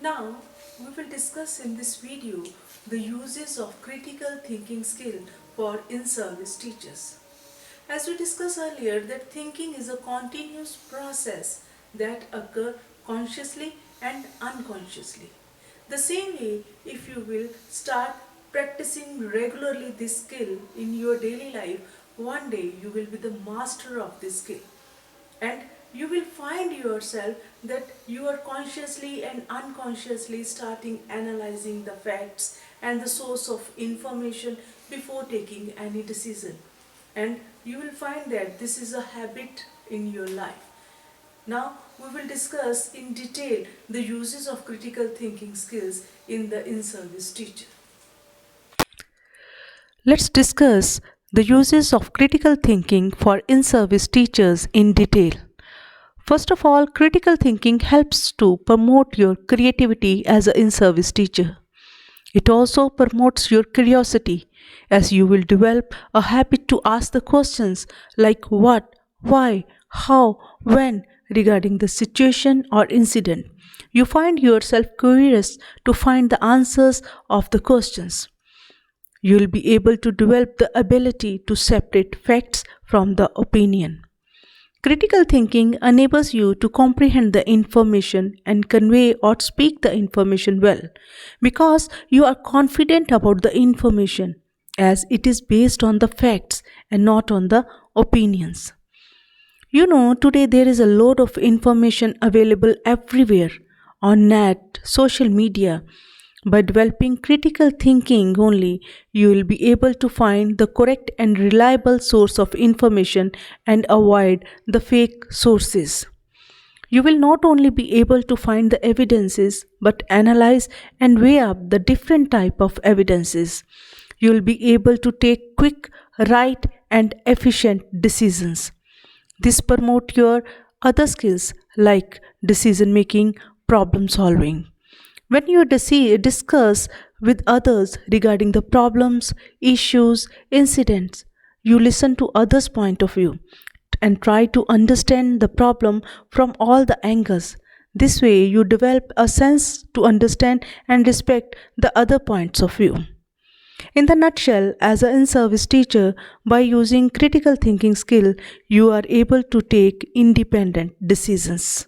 Now, we will discuss in this video the uses of critical thinking skill for in-service teachers. As we discussed earlier, that thinking is a continuous process that occurs consciously and unconsciously. The same way, if you will start practicing regularly this skill in your daily life, one day you will be the master of this skill, and you will find yourself that you are consciously and unconsciously starting analyzing the facts and the source of information before taking any decision, and you will find that this is a habit in your life. Now we will discuss in detail the uses of critical thinking skills in the in-service teacher. Let's discuss the uses of critical thinking for in service teachers in detail. First of all, critical thinking helps to promote your creativity as an in service teacher. It also promotes your curiosity as you will develop a habit to ask the questions like what, why, how, when regarding the situation or incident. You find yourself curious to find the answers of the questions. You will be able to develop the ability to separate facts from the opinion. Critical thinking enables you to comprehend the information and convey or speak the information well because you are confident about the information as it is based on the facts and not on the opinions. Today there is a lot of information available everywhere on net, social media. By developing critical thinking only, you will be able to find the correct and reliable source of information and avoid the fake sources. You will not only be able to find the evidences but analyze and weigh up the different type of evidences. You will be able to take quick, right and efficient decisions. This promote your other skills like decision making, problem solving. When you discuss with others regarding the problems, issues, incidents, you listen to others' point of view and try to understand the problem from all the angles. This way, you develop a sense to understand and respect the other points of view. In the nutshell, as an in-service teacher, by using critical thinking skill, you are able to take independent decisions.